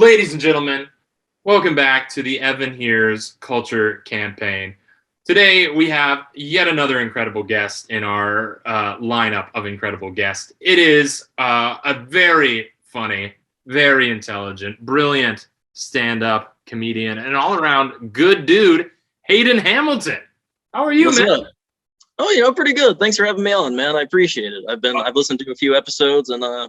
Ladies and gentlemen, welcome back to the Evan Here's Culture Campaign. Today we have yet another incredible guest in our lineup of incredible guests. It is a very funny, very intelligent, brilliant stand-up comedian and all-around good dude, Hayden Hamilton. How are you, What's man? up? Oh, pretty good. Thanks for having me on, man. I appreciate it. I've listened to a few episodes and I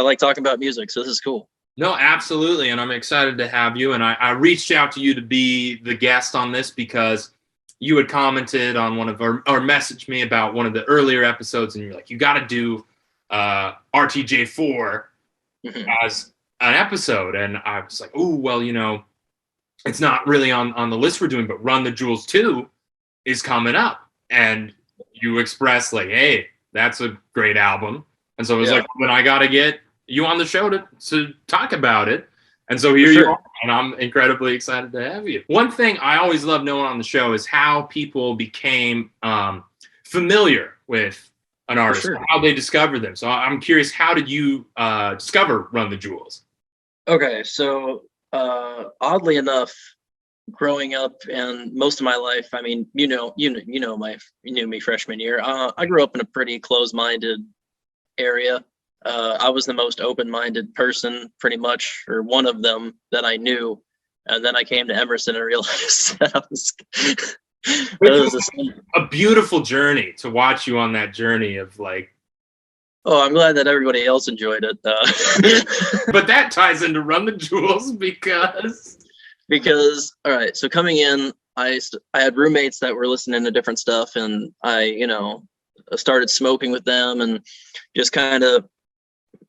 like talking about music, so this is cool. No, absolutely. And I'm excited to have you. And I reached out to you to be the guest on this because you had commented on one of or messaged me about one of the earlier episodes. And you're like, you got to do RTJ4 as an episode. And I was like, oh, well, it's not really on the list we're doing, but Run the Jewels 2 is coming up. And you expressed like, hey, that's a great album. And so it was like, then I got to get you on the show to talk about it. And so here you are, and I'm incredibly excited to have you. One thing I always love knowing on the show is how people became familiar with an artist, how they discovered them. So I'm curious, how did you discover Run the Jewels? Okay, so oddly enough, growing up and most of my life, I mean, you knew me freshman year. I grew up in a pretty closed-minded area. I was the most open-minded person, pretty much, or one of them that I knew. And then I came to Emerson and realized that it was a beautiful journey to watch you on that journey of like. Oh, I'm glad that everybody else enjoyed it. But that ties into Run the Jewels because, all right. So coming in, I had roommates that were listening to different stuff, and I started smoking with them, and just kind of.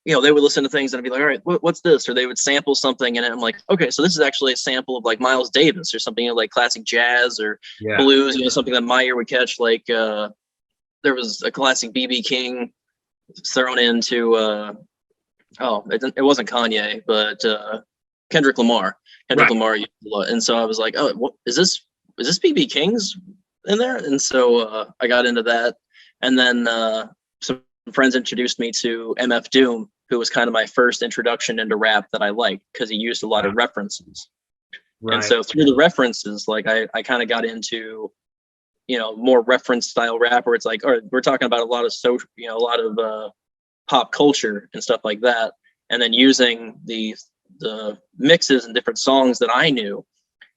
They would listen to things and I'd be like, all right, what's this? Or they would sample something and I'm like, okay, so this is actually a sample of like Miles Davis or something, like classic jazz or blues, something that my ear would catch. Like there was a classic B.B. King thrown into, it wasn't Kanye, but Kendrick Lamar. Lamar used a lot. And so I was like, oh, what, is this B.B. King's in there? And so I got into that. And then some friends introduced me to MF Doom, who was kind of my first introduction into rap that I liked because he used a lot of references. And so through the references, like I kind of got into, more reference style rap where it's like, all right, we're talking about a lot of social, a lot of pop culture and stuff like that. And then using the mixes and different songs that I knew.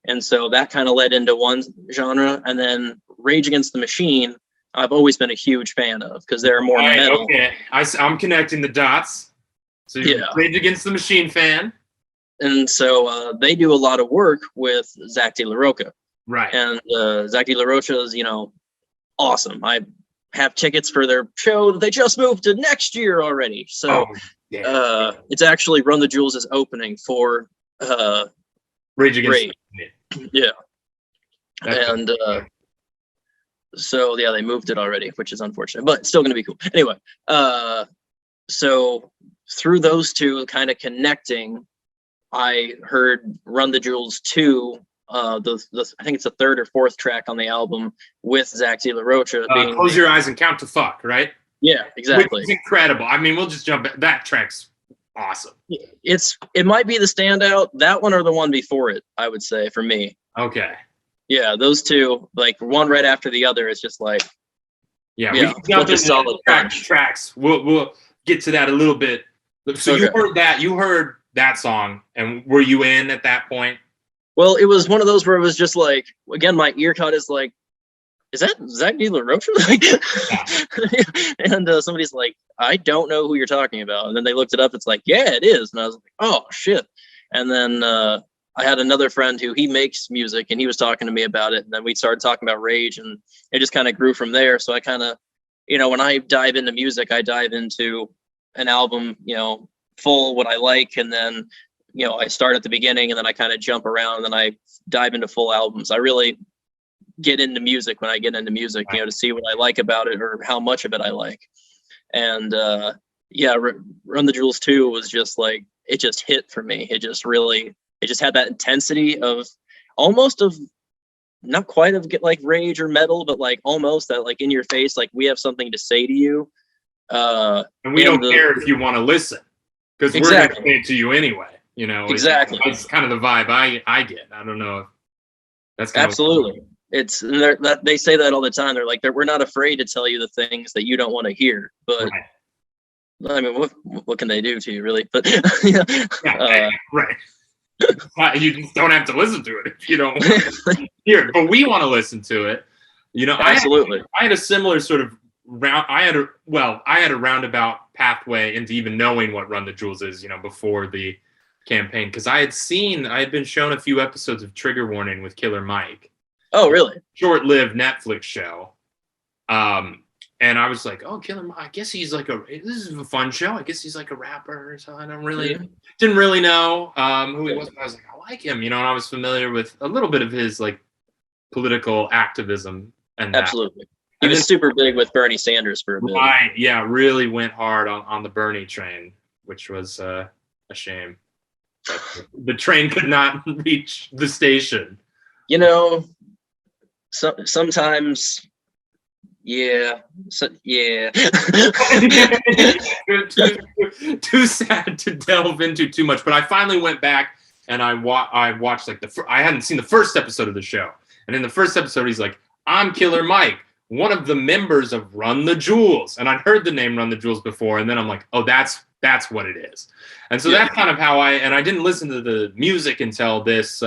And so that kind of led into one genre. And then Rage Against the Machine, I've always been a huge fan of because they're more metal. Okay, I'm connecting the dots. So you're a Rage Against the Machine fan. And so they do a lot of work with Zach De La Rocha. Right. And Zach De La Rocha is, awesome. I have tickets for their show that they just moved to next year already. So it's actually Run the Jewels is opening for Rage Against the Machine. Yeah. And so they moved it already, which is unfortunate, but it's still going to be cool. Anyway, so through those two kind of connecting, I heard Run the Jewels 2, I think it's the third or fourth track on the album with Zach De La Rocha. Close Your Eyes and Count to Fuck, right? Yeah, exactly. It's incredible. I mean, we'll just jump. That track's awesome. It might be the standout, that one or the one before it, I would say, for me. Okay. Yeah, those two, like one right after the other, is just like we can jump into solid tracks. We'll get to that a little bit. So you heard that song, and were you in at that point? Well, it was one of those where it was just like, again, my ear cut is like, is that Zach De La Rocha? And somebody's like, I don't know who you're talking about. And then they looked it up. It's like, yeah, it is. And I was like, oh shit. And then I had another friend who he makes music and he was talking to me about it. And then we started talking about Rage and it just kind of grew from there. So I kind of, when I dive into music, I dive into an album, full what I like. And then, I start at the beginning and then I kind of jump around and then I dive into full albums. I really get into music when I get into music, to see what I like about it or how much of it I like. And Run the Jewels 2 was just like, it just hit for me. It just had that intensity of almost of not quite of like rage or metal, but like almost that like in your face, like we have something to say to you. And we don't care if you want to listen because we're going to say it to you anyway. You know, Exactly. it's kind of the vibe I get. I don't know if that's kind Absolutely. It's that they say that all the time. They're like, we're not afraid to tell you the things that you don't want to hear. But right. I mean, what can they do to you, really? But yeah, right. You just don't have to listen to it if you don't want to hear it. But we want to listen to it. You know, absolutely. I had a similar sort of I had a roundabout pathway into even knowing what Run the Jewels is, you know, before the campaign, because I had been shown a few episodes of Trigger Warning with Killer Mike. Oh, really? Short-lived Netflix show. And I was like, oh, Killer Mike, I guess he's like this is a fun show. I guess he's like a rapper or something. Didn't really know who he was. But I was like, I like him, you know, and I was familiar with a little bit of his like political activism and absolutely. He was super big with Bernie Sanders for a bit. Right, yeah, really went hard on the Bernie train, which was a shame. The train could not reach the station. You know, sometimes, yeah. Too sad to delve into too much, but I finally went back and I watched like I hadn't seen the first episode of the show, and in the first episode he's like, I'm Killer Mike, one of the members of Run the Jewels, and I'd heard the name Run the Jewels before, and then I'm like, oh, that's what it is. And so that's kind of how I didn't listen to the music until this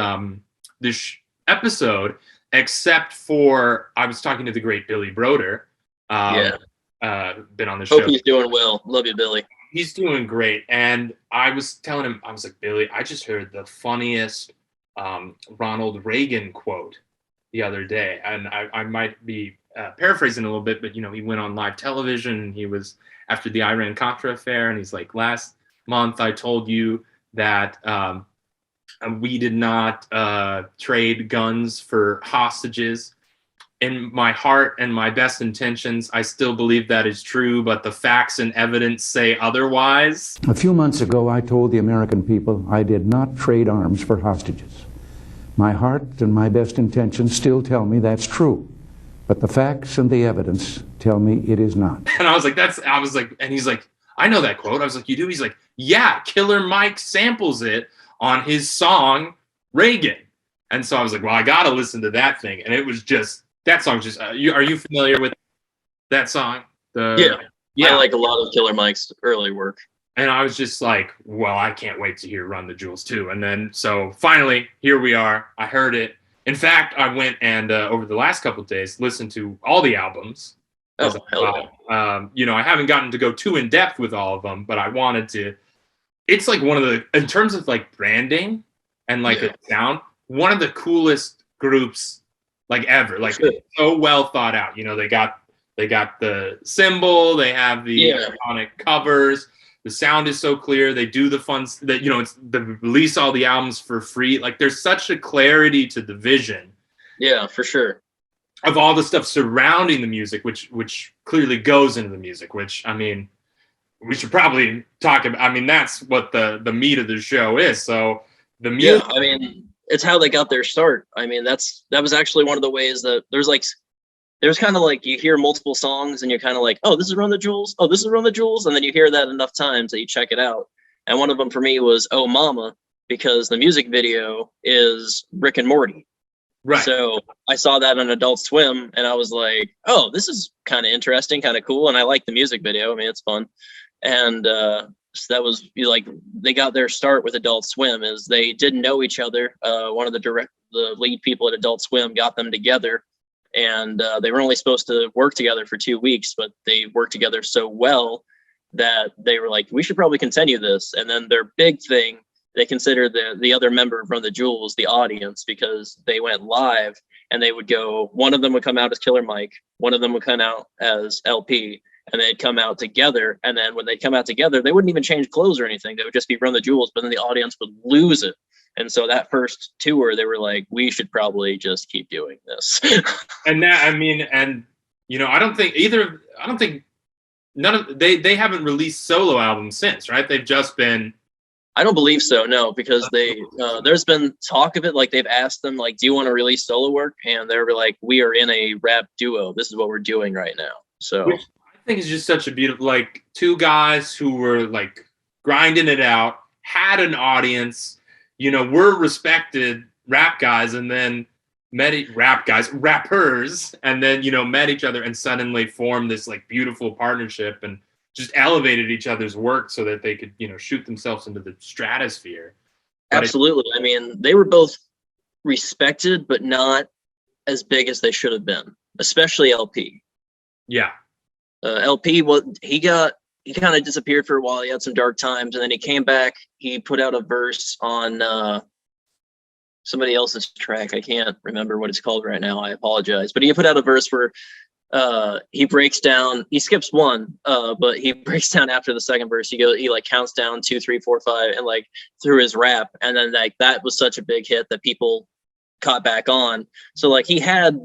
episode, except for I was talking to the great Billy Broder. Been on the show. Hope he's doing well. Love you, Billy. He's doing great. And I was telling him, I was like, Billy, I just heard the funniest Ronald Reagan quote the other day. And I might be paraphrasing a little bit, but, you know, he went on live television. He was after the Iran-Contra affair. And he's like, last month I told you that we did not trade guns for hostages. In my heart and my best intentions, I still believe that is true, but the facts and evidence say otherwise. A few months ago, I told the American people I did not trade arms for hostages. My heart and my best intentions still tell me that's true, but the facts and the evidence tell me it is not. And I was like, and he's like, I know that quote. I was like, you do? He's like, yeah, Killer Mike samples it on his song Reagan. And so I was like, well, I got to listen to that thing. And it was just, that song just, are you familiar with that song? Yeah. I like a lot of Killer Mike's early work. And I was just like, well, I can't wait to hear Run the Jewels too. And then, so finally, here we are. I heard it. In fact, I went and over the last couple of days, listened to all the albums. Oh, hell yeah. You know, I haven't gotten to go too in depth with all of them, but I wanted to. It's like one of the, in terms of like branding and like a sound, one of the coolest groups like ever. Like so well thought out. You know, they got the symbol, they have the iconic covers. The sound is so clear. They do the fun that, you know, it's they release all the albums for free. Like there's such a clarity to the vision. Yeah, for sure. Of all the stuff surrounding the music, which clearly goes into the music, which, I mean, we should probably talk about. I mean, that's what the meat of the show is. So the music. Yeah, I mean, it's how they got their start. I mean, that was actually one of the ways that there's kind of like you hear multiple songs and you're kind of like, oh, this is Run the Jewels. Oh, this is Run the Jewels. And then you hear that enough times that you check it out. And one of them for me was Oh Mama, because the music video is Rick and Morty. Right. So I saw that on Adult Swim and I was like, oh, this is kind of interesting, kind of cool. And I like the music video. I mean, it's fun. And so that was like, they got their start with Adult Swim is they didn't know each other. One of the lead people at Adult Swim got them together. And they were only supposed to work together for 2 weeks, but they worked together so well that they were like, we should probably continue this. And then their big thing, they considered the other member from the Jewels, the audience, because they went live and they would go, one of them would come out as Killer Mike, one of them would come out as LP, and they'd come out together. And then when they'd come out together, they wouldn't even change clothes or anything. They would just be Run the Jewels, but then the audience would lose it. And so that first tour, they were like, we should probably just keep doing this. And that, I mean, and, you know, I don't think none of, they haven't released solo albums since, right? They've just been. I don't believe so, no, because there's been talk of it. Like they've asked them, like, do you want to release solo work? And they were like, we are in a rap duo. This is what we're doing right now. So which I think is just such a beautiful, like two guys who were like grinding it out, had an audience, were respected rap guys, and then rappers, and then, met each other and suddenly formed this like beautiful partnership and just elevated each other's work so that they could, shoot themselves into the stratosphere. But Absolutely. I mean, they were both respected, but not as big as they should have been, especially LP. Yeah. LP, he kind of disappeared for a while. He had some dark times, and then he came back. He put out a verse on somebody else's track. I can't remember what it's called right now. I apologize. But he put out a verse where he breaks down. He skips one, but he breaks down after the second verse. He like counts down 2, 3, 4, 5, and like through his rap, and then like that was such a big hit that people caught back on. So like he had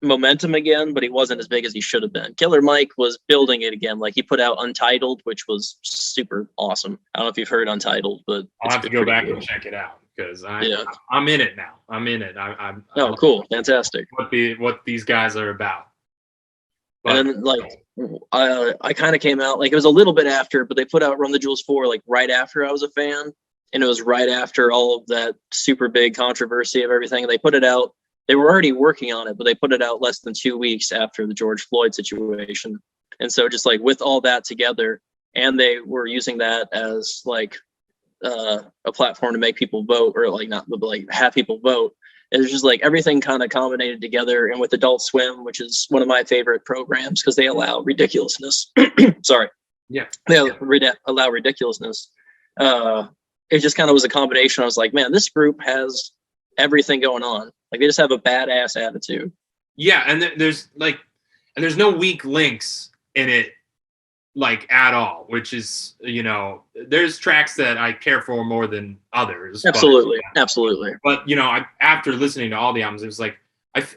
momentum again, but he wasn't as big as he should have been. Killer Mike was building it again. Like he put out Untitled, which was super awesome. I don't know if you've heard Untitled, but I'll have to go back and check it out because I'm in it now. I'm in it. I'm cool, fantastic. What these guys are about. But, and then like I kind of came out like it was a little bit after, but they put out Run the Jewels 4 like right after I was a fan, and it was right after all of that super big controversy of everything. And they put it out. They were already working on it, but they put it out less than 2 weeks after the George Floyd situation. And so just like with all that together, and they were using that as like a platform to make people vote, or like not, but like have people vote. It was just like everything kind of combinated together. And with Adult Swim, which is one of my favorite programs because they allow ridiculousness. Sorry. Yeah. They allow ridiculousness. It just kind of was a combination. I was like, man, this group has everything going on. Like they just have a badass attitude. Yeah, and there's no weak links in it, like at all. Which is, there's tracks that I care for more than others. Absolutely. But after listening to all the albums, it was like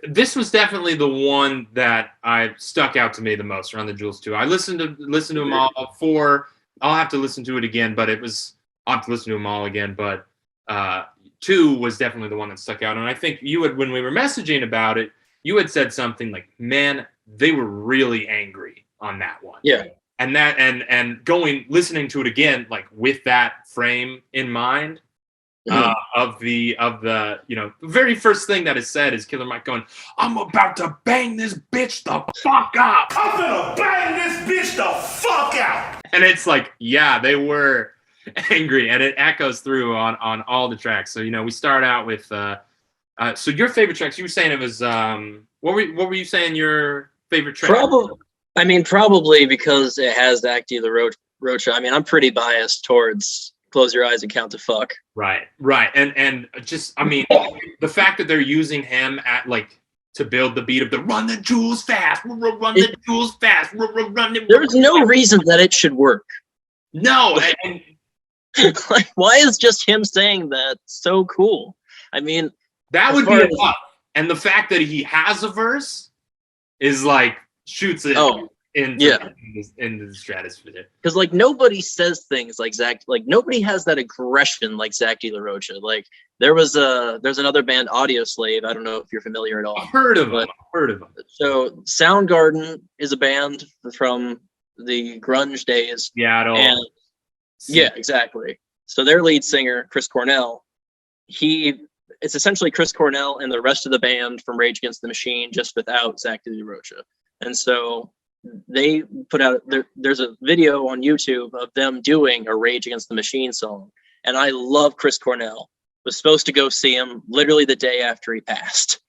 this was definitely the one that I stuck out to me the most. Run the Jewels 2. I listened to them all 4. I'll have to listen to it again, but I'll have to listen to them all again. But 2 was definitely the one that stuck out. And I think when we were messaging about it, you had said something like, man, they were really angry on that one. Yeah. And listening to it again, like with that frame in mind, of the very first thing that is said is Killer Mike going, I'm about to bang this bitch the fuck up. I'm gonna bang this bitch the fuck out. And it's like, yeah, they were angry, and it echoes through on all the tracks. So we start out with so your favorite tracks. You were saying it was what were you saying your favorite track? Probably because it has Zach De La Rocha. I mean, I'm pretty biased towards Close Your Eyes and Count to Fuck. Right, and just the fact that they're using him at like to build the beat of the Run the Jewels fast, run the Jewels fast, run. There's no reason that it should work. No. Like, why is just him saying that so cool? I mean, that would be enough. And the fact that he has a verse is like shoots it into the stratosphere. Because like nobody says things like Zach. Like nobody has that aggression like Zach De La Rocha. Like there's another band, Audio Slave. I don't know if you're familiar at all. I've heard of them. So Soundgarden is a band from the grunge days. Yeah, exactly. So their lead singer, Chris Cornell, it's essentially Chris Cornell and the rest of the band from Rage Against the Machine, just without Zach De La Rocha. And so they put out, there's a video on YouTube of them doing a Rage Against the Machine song. And I love Chris Cornell. Was supposed to go see him literally the day after he passed,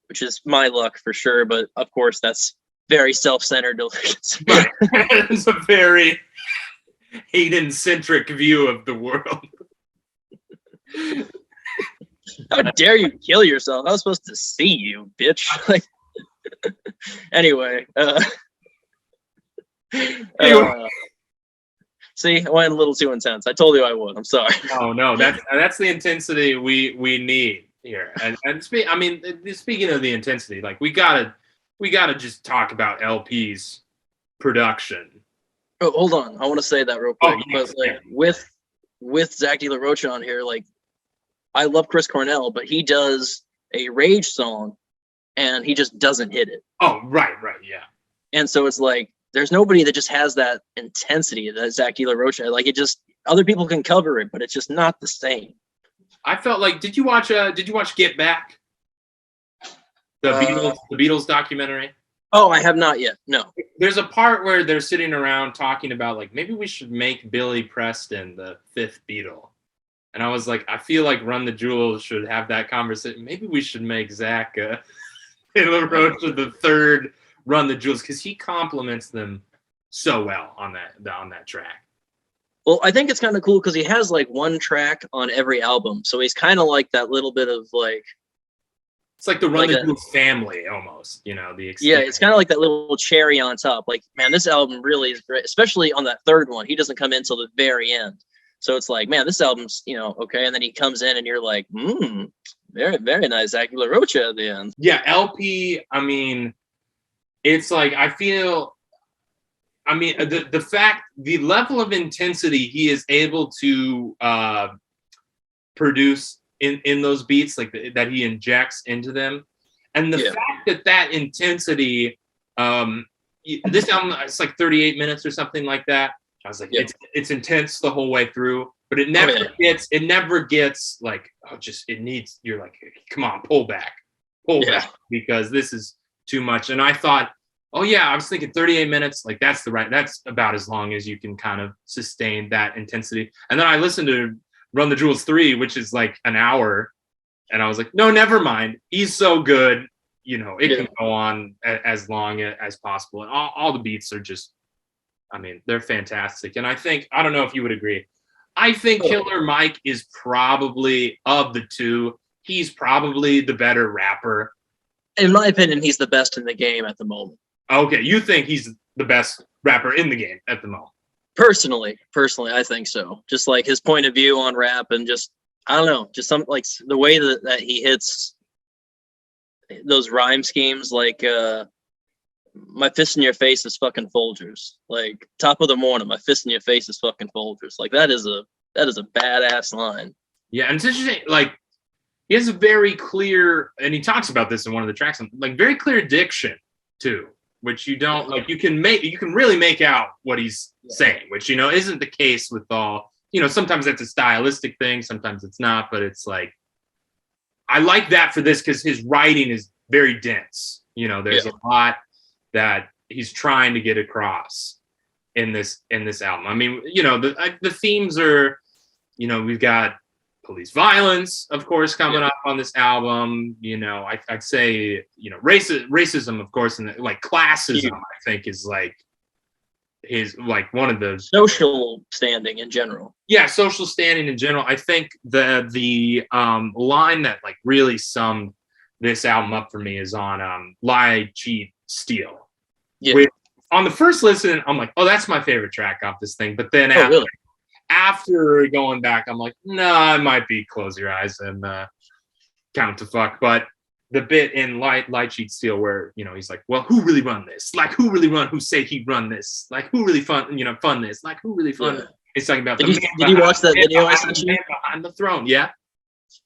which is my luck for sure. But of course, that's very self-centered. It's a very Hayden-centric view of the world. How dare you kill yourself? I was supposed to see you, bitch. Like, anyway. See, I went a little too intense. I told you I would. I'm sorry. No, that's the intensity we need here. And speaking of the intensity, like we gotta just talk about LP's production. Oh, hold on. I want to say that real quick. Yes, but like with Zach De La Rocha on here, like I love Chris Cornell, but he does a Rage song and he just doesn't hit it. Oh, right, yeah. And so it's like there's nobody that just has that intensity that Zach De La Rocha. Like other people can cover it, but it's just not the same. I felt like, did you watch Get Back? The Beatles documentary? Oh, I have not yet. No. There's a part where they're sitting around talking about, like, maybe we should make Billy Preston the fifth Beatle. And I was like, I feel like Run the Jewels should have that conversation. Maybe we should make Zach Taylor Roach the third Run the Jewels, because he compliments them so well on that track. Well, I think it's kind of cool because he has like one track on every album. So he's kind of like that little bit of like, it's like the Run the Jewels family almost, you know, yeah, it's kind of like that little cherry on top. Like, man, this album really is great, especially on that third one. He doesn't come in till the very end. So it's like, man, this album's, you know, okay. And then he comes in and you're like, very, very nice Zach De La Rocha at the end. Yeah, LP, I mean, it's like, I feel, I mean, the level of intensity he is able to produce in those beats, like that he injects into them. And the fact that intensity, this album, it's like 38 minutes or something like that. I was like, it's intense the whole way through, but it never gets like, you're like, come on, pull back, because this is too much. And I thought, I was thinking 38 minutes, like that's about as long as you can kind of sustain that intensity. And then I listened to Run the Jewels 3, which is like an hour. And I was like, no, never mind. He's so good. You know, it can go on as long as possible. And all the beats are just, I mean, they're fantastic. And I don't know if you would agree. I think Killer Mike is probably, of the two, he's probably the better rapper. In my opinion, he's the best in the game at the moment. Okay, you think he's the best rapper in the game at the moment? Personally, I think so. Just like his point of view on rap and just, I don't know, just some like the way that he hits those rhyme schemes, like my fist in your face is fucking Folgers. Like top of the morning, my fist in your face is fucking Folgers. Like that is a badass line. Yeah, and it's interesting, like he has a very clear, and he talks about this in one of the tracks, like very clear diction too, which you don't like. You can really make out what he's saying, which, you know, isn't the case with all, you know, sometimes that's a stylistic thing, sometimes it's not, but it's like, I like that for this because his writing is very dense. You know, there's a lot that he's trying to get across in this album. I mean, you know, the themes are, you know, we've got police violence, of course, coming up on this album. You know, I'd say, you know, racism, of course, and like classism, I think is like his, like one of those social standing in general. Yeah, social standing in general. I think the line that like really summed this album up for me is on Lie, Cheat, Steal. Yeah. Which, on the first listen, I'm like, oh, that's my favorite track off this thing. But then after going back, I'm like, no, it might be Close Your Eyes and Count to Fuck. But the bit in Lie, Cheat, Steal where, you know, he's like, well, who really run this? Like, who say he'd run this? Like, who really fun this? Like, who really fun this? He's talking about Did you watch that video I sent you? Behind the throne, yeah.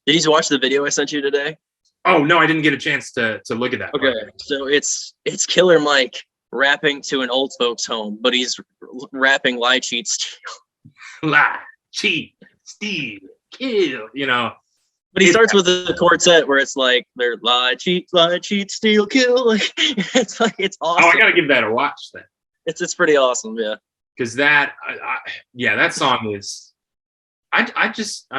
Did you watch the video I sent you today? Oh, no, I didn't get a chance to look at that. Okay, so it's Killer Mike rapping to an old folks home, but he's rapping Lie, Cheat, Steal. Lie, cheat, steal, kill, you know. But he starts with the quartet where it's like they're lie, cheat, steal, kill. Like it's awesome. Oh, I gotta give that a watch then. It's pretty awesome, yeah. Because that song is, I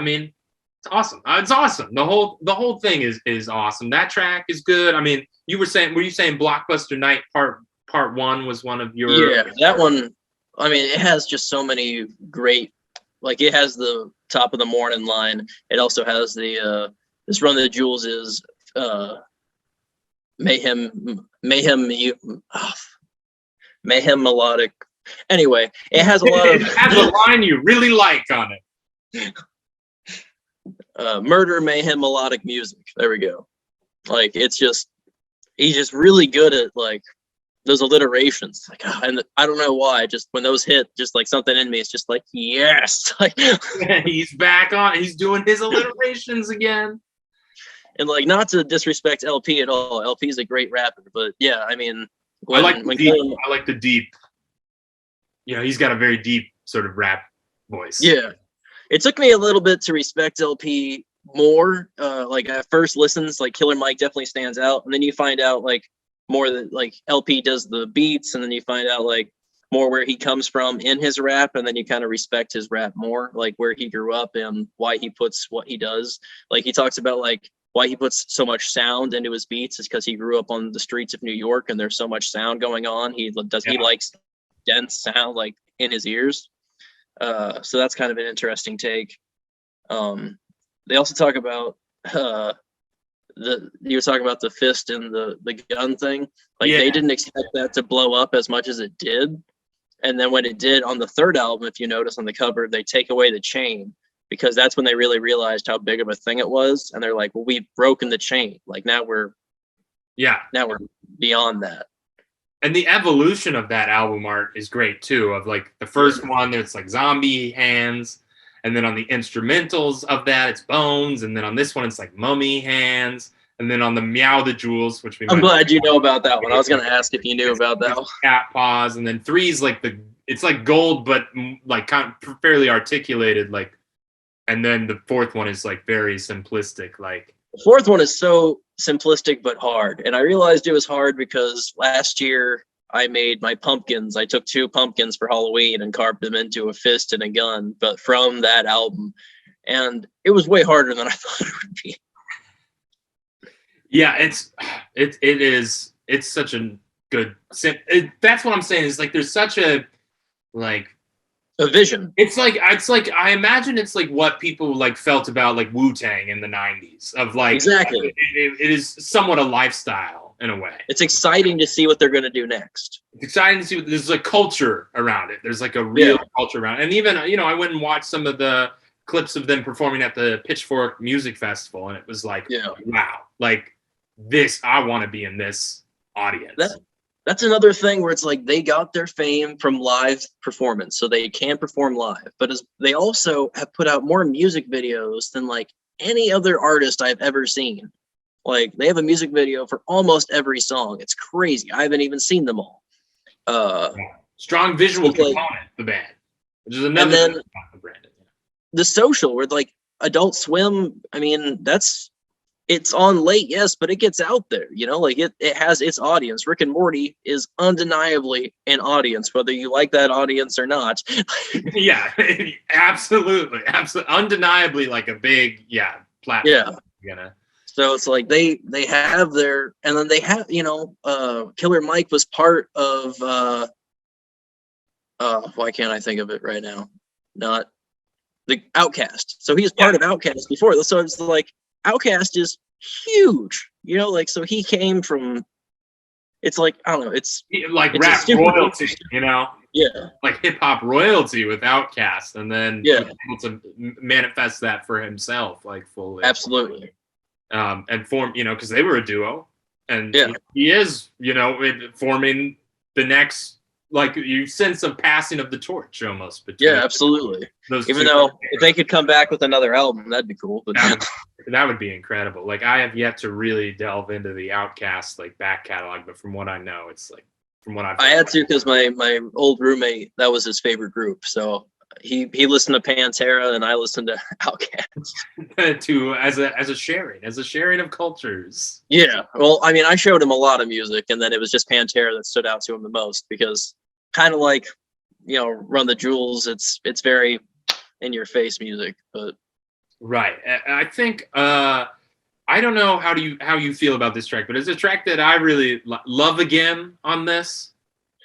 mean, it's awesome. It's awesome. The whole thing is awesome. That track is good. I mean, were you saying Blockbuster Night Part 1 was one of your? Yeah, that one. I mean, it has just so many great, like it has the top of the morning line. It also has the this Run the Jewels is mayhem melodic. Anyway, it has a lot of it has a line you really like on it. Murder, mayhem, melodic music. There we go. Like he's just really good at like those alliterations, like, and I don't know why, just when those hit, just like something in me, it's just like, yes, like he's back on, he's doing his alliterations again. And like, not to disrespect LP at all, LP is a great rapper, but yeah, I mean, I like the deep, you know, he's got a very deep sort of rap voice. Yeah. It took me a little bit to respect LP more. Like at first listens, like Killer Mike definitely stands out. And then you find out like more that like LP does the beats, and then you find out like more where he comes from in his rap, and then you kind of respect his rap more, like where he grew up and why he puts what he does. Like he talks about like why he puts so much sound into his beats is because he grew up on the streets of New York and there's so much sound going on. He likes dense sound like in his ears. So that's kind of an interesting take. They also talk about you were talking about the fist and the gun thing. Like they didn't expect that to blow up as much as it did. And then when it did on the third album, if you notice on the cover, they take away the chain because that's when they really realized how big of a thing it was. And they're like, well, we've broken the chain. Like now we're beyond that. And the evolution of that album art is great too. Of like the first one, it's like zombie hands. And then on the instrumentals of that, it's bones. And then on this one, it's like mummy hands. And then on the Meow the Jewels, which I'm glad you know about that one. I was going to ask if you knew about that one. Cat paws. And then 3's like it's like gold, but like kind of fairly articulated. Like, and then the 4th one is like very simplistic. Like the 4th one is so simplistic but hard. And I realized it was hard because last year I made my pumpkins. I took 2 pumpkins for Halloween and carved them into a fist and a gun, but from that album. And it was way harder than I thought it would be. Yeah, it's such a good. That's what I'm saying. Is like there's such a vision. It's like I imagine it's like what people like felt about like Wu-Tang in the 90s of like exactly. It is somewhat a lifestyle in a way. It's exciting to see what they're going to do next. It's exciting to see there's like culture around it. There's like a real culture around it. And even I went and watched some of the clips of them performing at the Pitchfork Music Festival, and it was like wow, like this, I want to be in this audience. That's another thing where it's like they got their fame from live performance, so they can perform live. But they also have put out more music videos than like any other artist I've ever seen. Like they have a music video for almost every song. It's crazy. I haven't even seen them all. Strong visual component, the band, which is another thing about the brand. The Social, where like Adult Swim, I mean, it's on late, yes, but it gets out there, like it has its audience. Rick and Morty is undeniably an audience, whether you like that audience or not. Yeah, absolutely. Undeniably like a big, platform. Yeah. So it's like they have their, and then they have, Killer Mike was part of, why can't I think of it right now? Not the Outcast. So he was part of Outcast before. So it's like, Outcast is huge, so he came from, it's like, I don't know, it's like rap royalty, like hip hop royalty with Outkast, and then able to manifest that for himself, like fully. Absolutely. And form, because they were a duo, and he is, forming the next, like you sense of passing of the torch almost. Absolutely. Even though if they could come back with another album, that'd be cool. But that would be incredible. Like I have yet to really delve into the Outkast like back catalog, but from what I know, it's like from what I had to, because my old roommate, that was his favorite group, so he listened to Pantera and I listened to Outkast. as a sharing of cultures. Yeah. Well, I mean, I showed him a lot of music, and then it was just Pantera that stood out to him the most, because kind of like, Run the Jewels, it's very in your face music, but right. I think I don't know how you feel about this track, but it's a track that I really love again on this.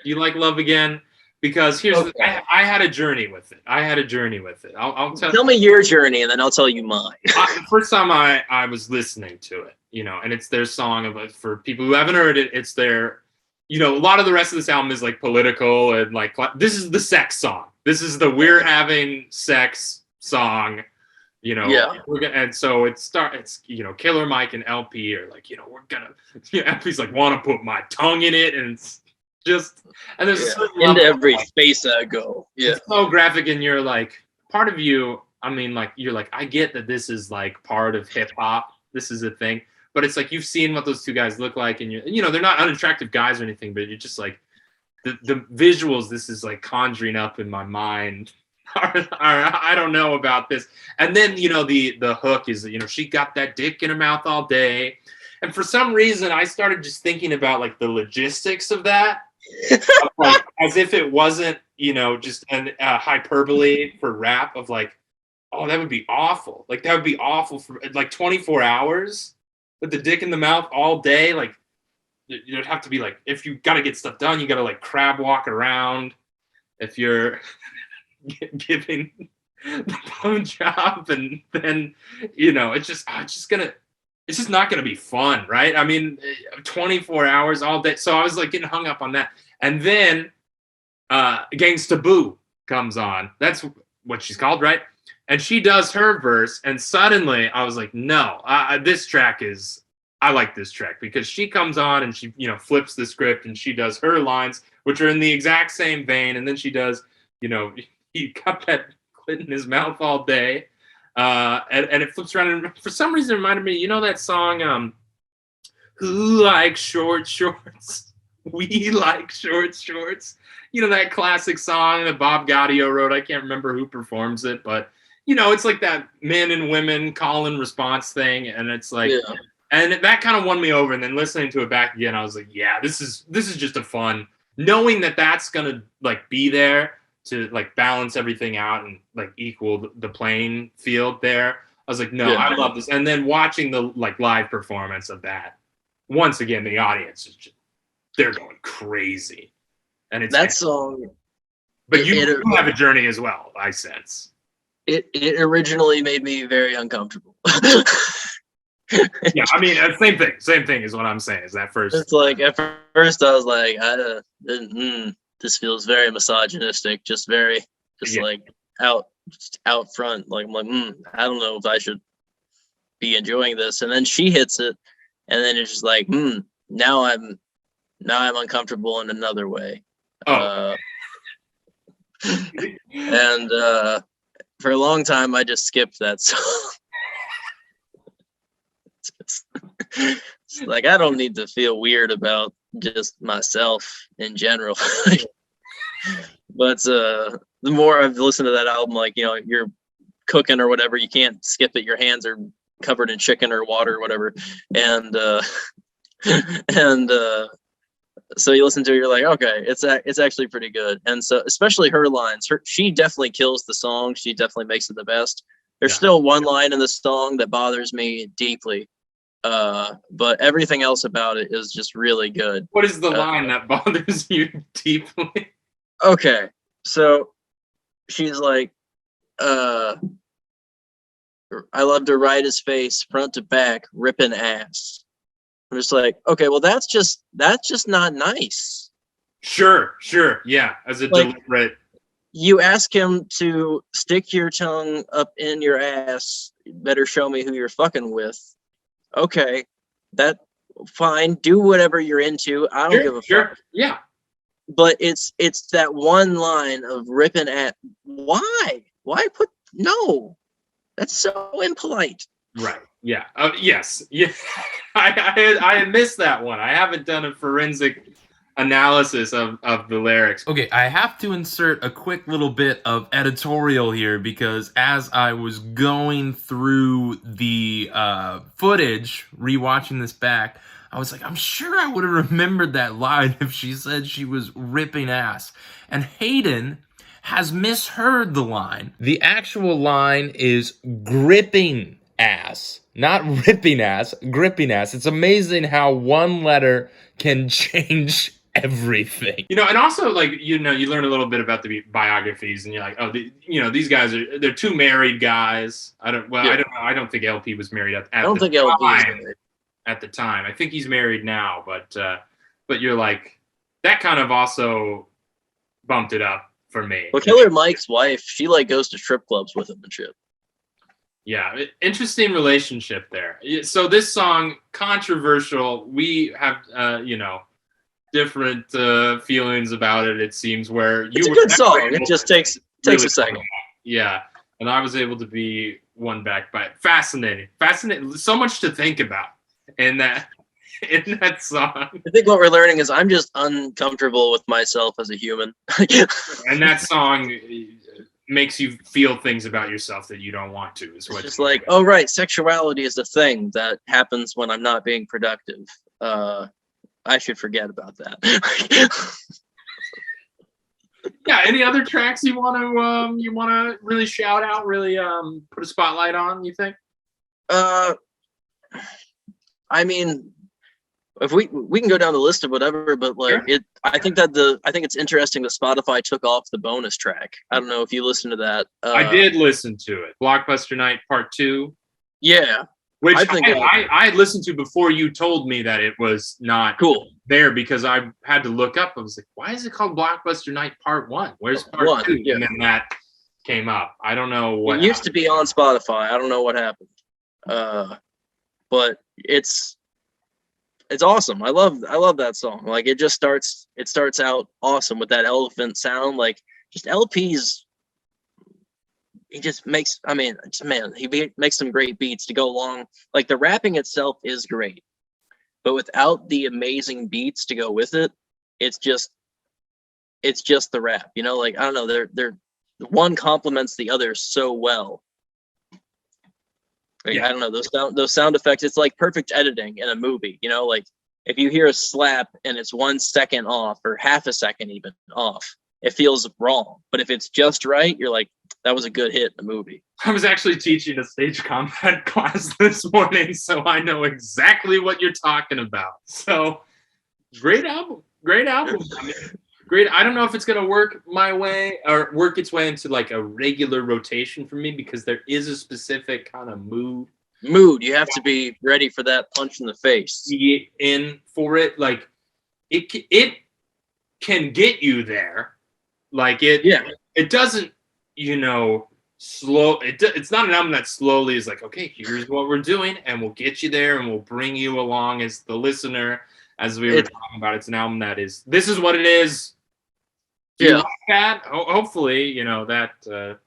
Do you like Love Again? Because I had a journey with it. I'll tell me your journey, and then I'll tell you mine. The first time I was listening to it, and it's their song for people who haven't heard it, it's their, a lot of the rest of this album is like political and like, this is the sex song. This is the we're having sex song, and so it's Killer Mike and LP are like, we're gonna, LP's like, want to put my tongue in it, and it's just, and there's a certain into every space I go. It's so graphic, and you're like, part of you, I mean, like, you're like, I get that this is like part of hip hop, this is a thing, but it's like you've seen what those two guys look like, and they're not unattractive guys or anything, but you're just like the visuals, this is like conjuring up in my mind, I don't know about this. And then, the hook is, she got that dick in her mouth all day. And for some reason, I started just thinking about like the logistics of that, like, as if it wasn't, just an hyperbole for rap of like, oh, that would be awful. Like, that would be awful for like 24 hours with the dick in the mouth all day. Like, you'd have to be like, if you got to get stuff done, you got to like crab walk around. If you're giving the bone job, and then, it's just not going to be fun, right? I mean, 24 hours all day. So I was like getting hung up on that. And then Gangsta Boo comes on. That's what she's called, right? And she does her verse. And suddenly I was like, no, I like this track because she comes on and she, flips the script and she does her lines, which are in the exact same vein. And then she does, he got that clit in his mouth all day. And it flips around, and for some reason it reminded me, that song, who likes short shorts? We like short shorts. That classic song that Bob Gaudio wrote. I can't remember who performs it, but it's like that men and women call and response thing, and it's like, and that kind of won me over. And then listening to it back again, I was like, yeah, this is just a fun, knowing that that's gonna like be there to like balance everything out and like equal the playing field there. I was like, no, I love this. And then watching the like live performance of that, once again, the audience is just, they're going crazy. And it's that song. But you have a journey as well, I sense. It originally made me very uncomfortable. Yeah, I mean, same thing is what I'm saying. Is that first? It's like at first I was like, this feels very misogynistic, like out front. Like I'm like, I don't know if I should be enjoying this. And then she hits it, and then it's just like, now I'm uncomfortable in another way. Oh. And for a long time, I just skipped that song. It's like, I don't need to feel weird about just myself in general. But the more I've listened to that album, like, you're cooking or whatever, you can't skip it. Your hands are covered in chicken or water or whatever. And so you listen to it, you're like, okay, it's actually pretty good. And so especially her lines, she definitely kills the song. She definitely makes it the best. There's still one line in the song that bothers me deeply. But everything else about it is just really good. What is the line that bothers you deeply? Okay, so she's like, I love to ride his face front to back, ripping ass. I'm just like, okay, well, that's just not nice. Sure, yeah, as a deliberate. You ask him to stick your tongue up in your ass. Better show me who you're fucking with. Okay, that fine. Do whatever you're into. I don't give a fuck. Yeah. But it's that one line of ripping at. Why put no? That's so impolite. Right. Yeah. Yes. Yeah. I missed that one. I haven't done a forensic analysis of the lyrics. Okay, I have to insert a quick little bit of editorial here, because as I was going through the footage, rewatching this back, I was like, I'm sure I would have remembered that line if she said she was ripping ass. And Hayden has misheard the line. The actual line is gripping ass, not ripping ass, gripping ass. It's amazing how one letter can change everything. And also, like, you learn a little bit about the biographies, and you're like, oh, these guys they're two married guys. I don't think LP was married at LP was married at the time. I think he's married now, but you're like, that kind of also bumped it up for me. Well, Killer Mike's wife, she like goes to strip clubs with him and shit. Yeah, interesting relationship there. So this song, controversial. We have, different feelings about it. It seems where it's a good song. It just takes a second. Yeah, and I was able to be won back by it. Fascinating. So much to think about in that song. I think what we're learning is I'm just uncomfortable with myself as a human. And that song makes you feel things about yourself that you don't want to. Is It's what just like, oh right, sexuality is a thing that happens when I'm not being productive. I should forget about that. Yeah. Any other tracks you want to really shout out, really put a spotlight on? You think? I mean, if we can go down the list of whatever, but like Sure. I think it's interesting that Spotify took off the bonus track. I don't know if you listened to that. I did listen to it. Blockbuster Night Part 2. Yeah, Which I think I had listened to before you told me that it was not cool. there, because I had to look up. I was like, why is it called Blockbuster Night Part 1? Where's Part 2? Yeah. And then that came up. I don't know what It used to be on Spotify. I don't know what happened. But it's awesome. I love that song. Like it starts out awesome with that elephant sound. Like just LPs, he just makes, I mean, man, he makes some great beats to go along. Like the rapping itself is great, but without the amazing beats to go with it, it's just the rap, you know. Like I don't know, they're one complements the other so well. Like, Yeah. I don't know, those sound effects. It's like perfect editing in a movie, you know. Like if you hear a slap and it's 1 second off or half a second even off, it feels wrong. But if it's just right, you're like, that was a good hit in the movie. I was actually teaching a stage combat class this morning, so I know exactly what you're talking about. So great album. I mean, great. I don't know if it's gonna work my way or work its way into like a regular rotation for me, because there is a specific kind of mood You have to be ready for that punch in the face. in for it. Like it can get you there. Like it doesn't, you know, slow. It's not an album that slowly is like, okay, here's what we're doing, and we'll get you there, and we'll bring you along as the listener. As we were talking about, it's an album that is, this is what it is. Do you like that? Hopefully, you know that.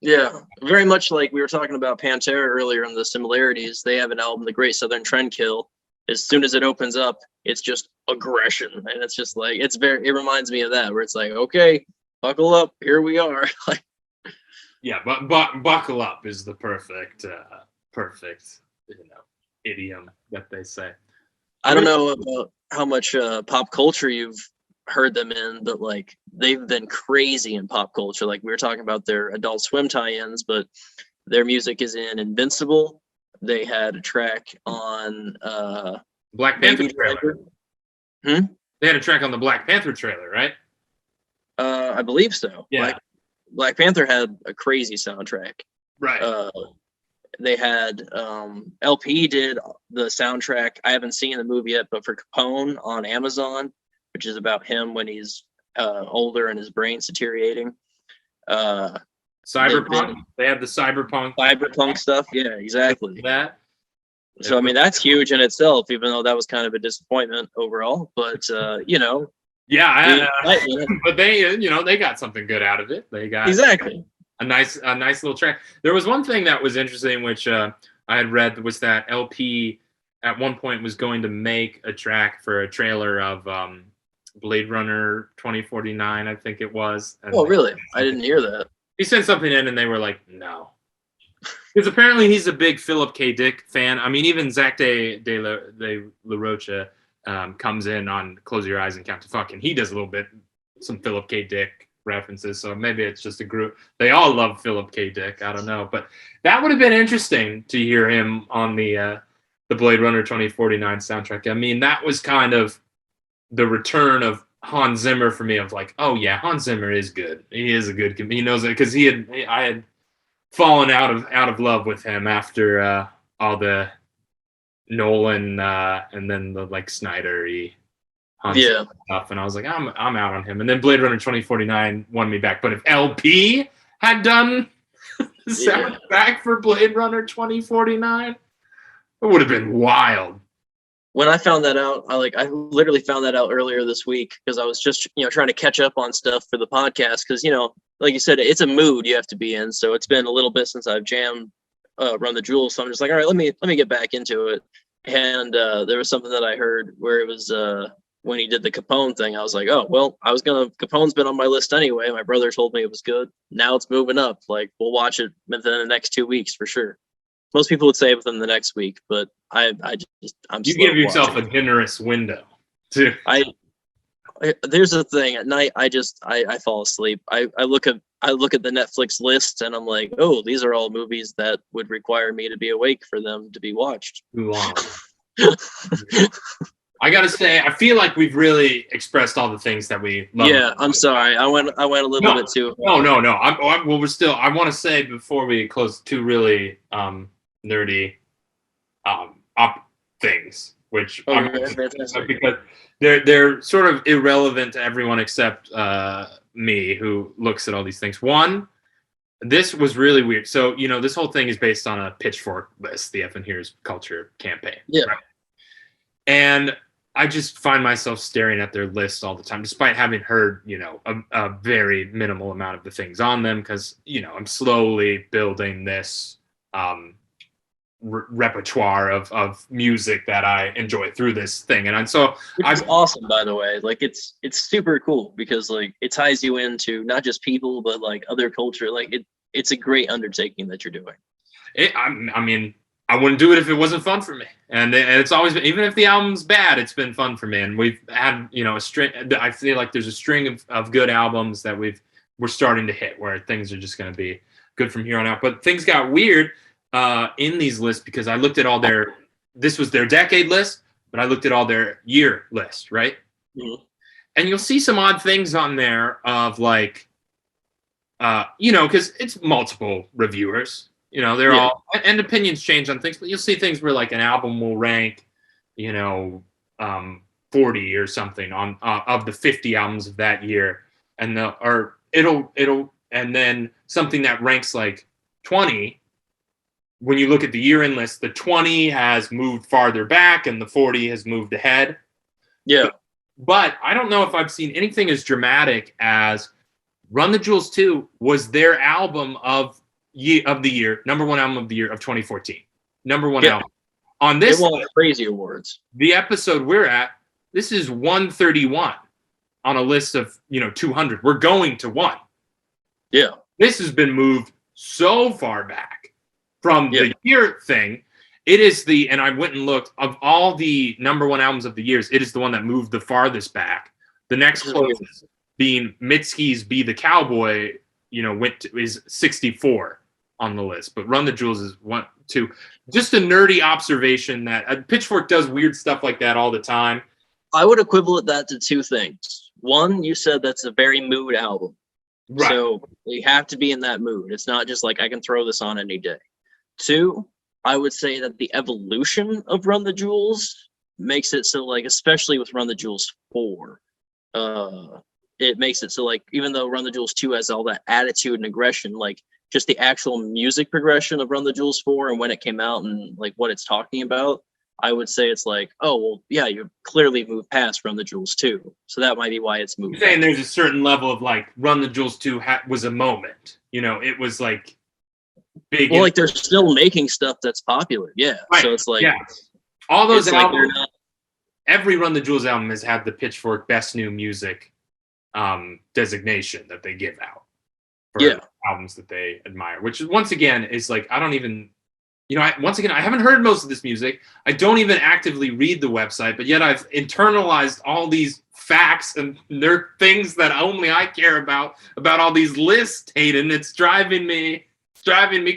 Yeah, very much like we were talking about Pantera earlier and the similarities. They have an album, The Great Southern Trendkill. As soon as it opens up, it's just aggression, and it's just like it reminds me of that, where it's like, okay, buckle up, here we are. Like, yeah, but buckle up is the perfect, idiom that they say. I don't know about how much pop culture you've heard them in, but like they've been crazy in pop culture. Like we were talking about their Adult Swim tie-ins, but their music is in Invincible. They had a track on Black Panther trailer. Hmm? They had a track on the Black Panther trailer, right? I believe so. Yeah. Black Panther had a crazy soundtrack. Right. They had LP did the soundtrack. I haven't seen the movie yet, but for Capone on Amazon, which is about him when he's older and his brain's deteriorating. Cyberpunk. They have the cyberpunk Stuff. Yeah, exactly. That. So I mean, that's huge in itself, even though that was kind of a disappointment overall. But you know. Yeah, but they, you know, they got something good out of it. They got exactly a nice little track. There was one thing that was interesting, which I had read, was that LP at one point was going to make a track for a trailer of Blade Runner 2049, I think it was. And oh, really? I didn't hear that. He sent something in, and they were like, no. Because apparently he's a big Philip K. Dick fan. I mean, even Zach de La Rocha comes in on Close Your Eyes and Count to Fuck, and he does a little bit, some Philip K. Dick references. So maybe it's just a group. They all love Philip K. Dick. I don't know. But that would have been interesting to hear him on the Blade Runner 2049 soundtrack. I mean, that was kind of the return of Hans Zimmer for me, of like, oh yeah, Hans Zimmer is good. He is a good, he knows it, because I had fallen out of love with him after all the Nolan and then the like Snyder-y Hans Zimmer stuff, and I was like, I'm out on him. And then Blade Runner 2049 won me back. But if LP had done the soundtrack for Blade Runner 2049, it would have been wild. When I found that out, I literally found that out earlier this week, because I was just, you know, trying to catch up on stuff for the podcast, because, you know, like you said, it's a mood you have to be in. So it's been a little bit since I've jammed Run the Jewels, so I'm just like, all right, let me get back into it. And there was something that I heard where it was when he did the Capone thing, I was like, oh, well, Capone's been on my list anyway. My brother told me it was good. Now it's moving up. Like, we'll watch it within the next 2 weeks for sure. Most people would say within the next week, but I'm You slow give yourself watching. a generous window to. There's a thing at night. I fall asleep. I look at the Netflix list and I'm like, oh, these are all movies that would require me to be awake for them to be watched. Too long. I gotta say, I feel like we've really expressed all the things that we love. Yeah, I'm sorry. I went a little bit too. No. Well, we're still. I want to say before we close, two really nerdy up things, which because they're sort of irrelevant to everyone except me, who looks at all these things. One, this was really weird. So this whole thing is based on a Pitchfork list, the F and Here's Culture campaign. Yeah. Right? And I just find myself staring at their list all the time, despite having heard, a very minimal amount of the things on them, because, I'm slowly building this repertoire of music that I enjoy through this thing. And so it's awesome, by the way. Like, it's super cool because, like, it ties you into not just people, but, like, other culture. Like, it's a great undertaking that you're doing. I mean, I wouldn't do it if it wasn't fun for me. And it's always been, even if the album's bad, it's been fun for me. And we've had, a string. I feel like there's a string of good albums that we're starting to hit, where things are just going to be good from here on out. But things got weird in these lists because I looked at this was their decade list, but I looked at all their year list, right? Mm-hmm. And you'll see some odd things on there of like, because it's multiple reviewers. They're all, and opinions change on things, but you'll see things where like an album will rank, 40 or something on of the 50 albums of that year, and it'll and then something that ranks like 20. When you look at the year-end list, the 20 has moved farther back and the 40 has moved ahead. Yeah, but I don't know if I've seen anything as dramatic as Run the Jewels 2 was their album of the year, number one album of the year of 2014. Number one album. On this, it won crazy awards. The episode we're at, this is 131 on a list of 200. We're going to 1. Yeah. This has been moved so far back from the year thing. It is and I went and looked, of all the number one albums of the years, it is the one that moved the farthest back. The next closest being Mitski's Be the Cowboy, is 64 on the list, but Run the Jewels is 1, 2. Just a nerdy observation that Pitchfork does weird stuff like that all the time. I would equivalent that to 2 things. One, you said that's a very mood album. Right. So you have to be in that mood. It's not just like I can throw this on any day. 2, I would say that the evolution of Run the Jewels makes it so, like, especially with Run the Jewels 4, it makes it so, like, even though Run the Jewels 2 has all that attitude and aggression, like, just the actual music progression of Run the Jewels 4 and when it came out and like what it's talking about, I would say it's like, oh, well, yeah, you clearly moved past Run the Jewels 2. So that might be why it's moved. You're saying there's a certain level of like Run the Jewels 2 was a moment. It was like big. Well, like they're still making stuff that's popular. Yeah. Right. So it's like, all those albums, like every Run the Jewels album has had the Pitchfork Best New Music designation that they give out. For albums that they admire, which once again is like, I don't even, I haven't heard most of this music. I don't even actively read the website, but yet I've internalized all these facts and they're things that only I care about all these lists, Hayden. It's driving me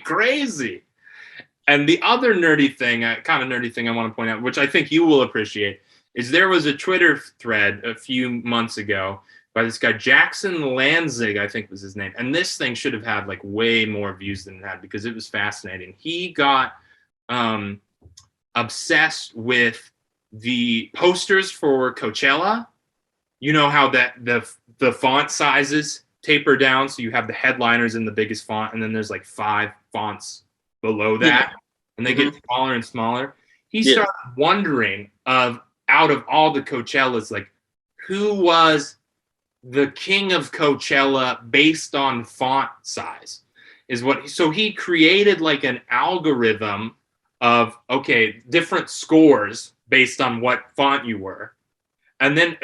crazy. And the other nerdy thing I want to point out, which I think you will appreciate, is there was a Twitter thread a few months ago by this guy, Jackson Lanzig, I think was his name. And this thing should have had like way more views than it had because it was fascinating. He got obsessed with the posters for Coachella. You know how that the font sizes taper down, so you have the headliners in the biggest font, and then there's like 5 fonts below that, and they get smaller and smaller. He started wondering out of all the Coachellas, like, who was the king of Coachella based on font size so he created like an algorithm of different scores based on what font you were, and then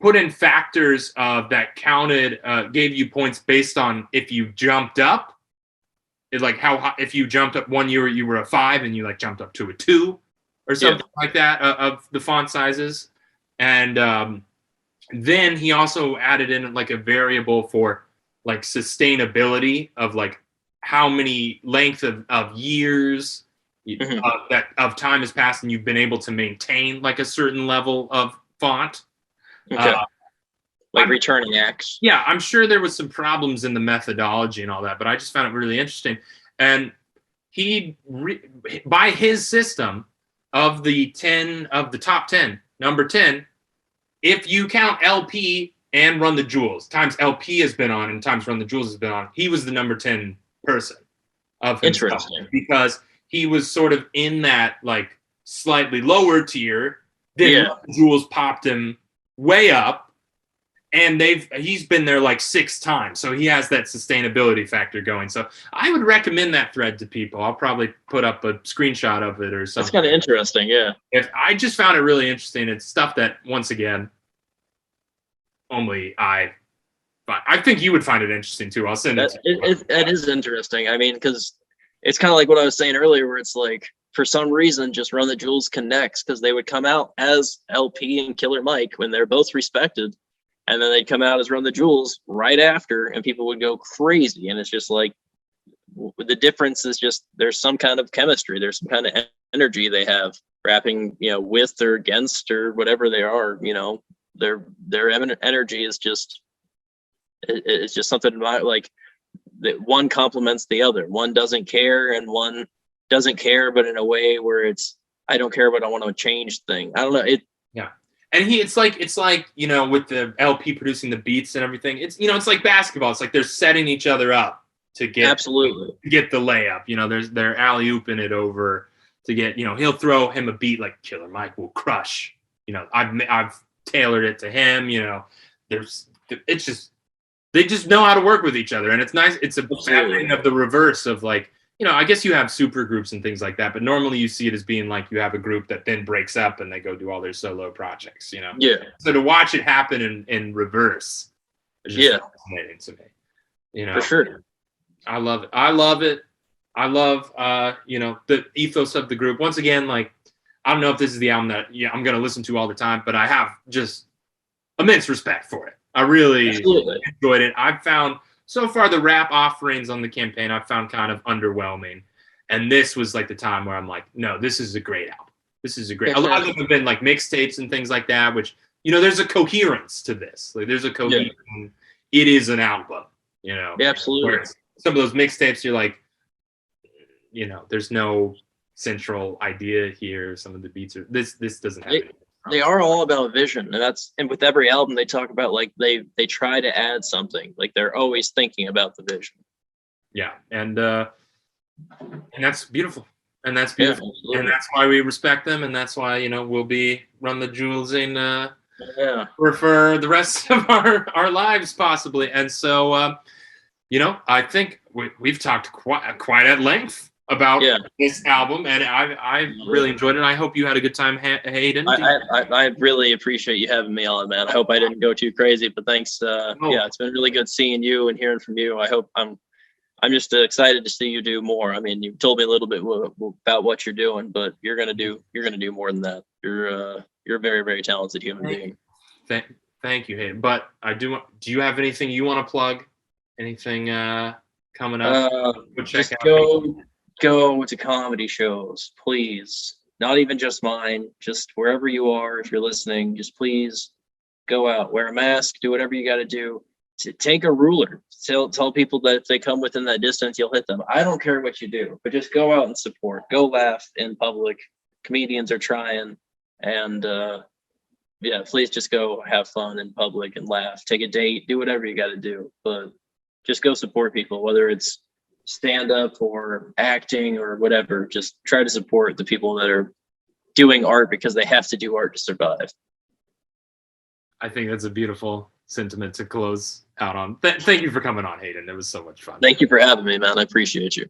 put in factors that counted, gave you points based on if you jumped up. It, like how high, if you jumped up 1 year, you were a 5 and you like jumped up to a 2 or something like that of the font sizes. And then he also added in like a variable for like sustainability of like how many length of years that of time has passed and you've been able to maintain like a certain level of font. Okay. Like returning X. Yeah, I'm sure there was some problems in the methodology and all that, but I just found it really interesting. And he, by his system of the top 10, number 10, if you count LP and Run the Jewels, times LP has been on and times Run the Jewels has been on, he was the number 10 person of himself. Interesting. Because he was sort of in that like slightly lower tier. Then Run the Jewels popped him way up. And he's been there like 6 times. So he has that sustainability factor going. So I would recommend that thread to people. I'll probably put up a screenshot of it or something. That's kind of interesting, yeah. If I just found it really interesting. It's stuff that, once again, only I think you would find it interesting too. I'll send it to you. It is interesting. I mean, because it's kind of like what I was saying earlier, where it's like, for some reason, just Run the Jewels connects, because they would come out as LP and Killer Mike when they're both respected. And then they'd come out as Run the Jewels right after, and people would go crazy. And it's just like, the difference is just there's some kind of chemistry. There's some kind of energy they have rapping, with or against or whatever they are. Their energy is just, it's just something about like that one complements the other. One doesn't care and one doesn't care, but in a way where it's, I don't care, but I want to change thing. I don't know. Yeah. And it's like, with the LP producing the beats and everything, it's like basketball. It's like they're setting each other up to get the layup. They're alley-ooping it over to get, he'll throw him a beat like Killer Mike will crush. I've tailored it to him. They just know how to work with each other, and it's nice. It's a happening of the reverse of like, I guess you have super groups and things like that, but normally you see it as being like you have a group that then breaks up and they go do all their solo projects, Yeah. So to watch it happen in reverse is just fascinating to me. For sure. I love it. I love, the ethos of the group. Once again, like, I don't know if this is the album that I'm going to listen to all the time, but I have just immense respect for it. I really enjoyed it. I've found so far the rap offerings on the campaign I've found kind of underwhelming. And this was like the time where I'm like, no, this is a great album. This is a great. A lot of them have been like mixtapes and things like that, which, there's a coherence to this. Like there's a coherence. Yeah. It is an album, Yeah, absolutely. Whereas some of those mixtapes, you're like, there's no central idea here. Some of the beats are this doesn't have anything. They are all about vision, and with every album they talk about like they try to add something, like they're always thinking about the vision. Yeah, and that's beautiful, and that's beautiful, and that's why we respect them, and that's why we'll be Run the Jewels in for the rest of our lives possibly, and so I think we've talked quite at length about this album, and I really enjoyed it. I hope you had a good time, Hayden. I really appreciate you having me on, man. I hope I didn't go too crazy, but thanks. It's been really good seeing you and hearing from you. I hope I'm just excited to see you do more. I mean, you told me a little bit about what you're doing, but you're gonna do more than that. You're a very, very talented human being. Thank you, Hayden. But do you have anything you want to plug? Anything coming up? Just go to comedy shows, please. Not even just mine, just wherever you are. If you're listening, just please go out, wear a mask, do whatever you got to do. Take a ruler. Tell people that if they come within that distance, you'll hit them. I don't care what you do, but just go out and support. Go laugh in public. Comedians are trying, and please just go have fun in public and laugh. Take a date, do whatever you got to do, but just go support people, whether it's stand up or acting or whatever. Just try to support the people that are doing art because they have to do art to survive. I think that's a beautiful sentiment to close out on. Thank you for coming on, Hayden. It was so much fun. Thank you for having me, man. I appreciate you.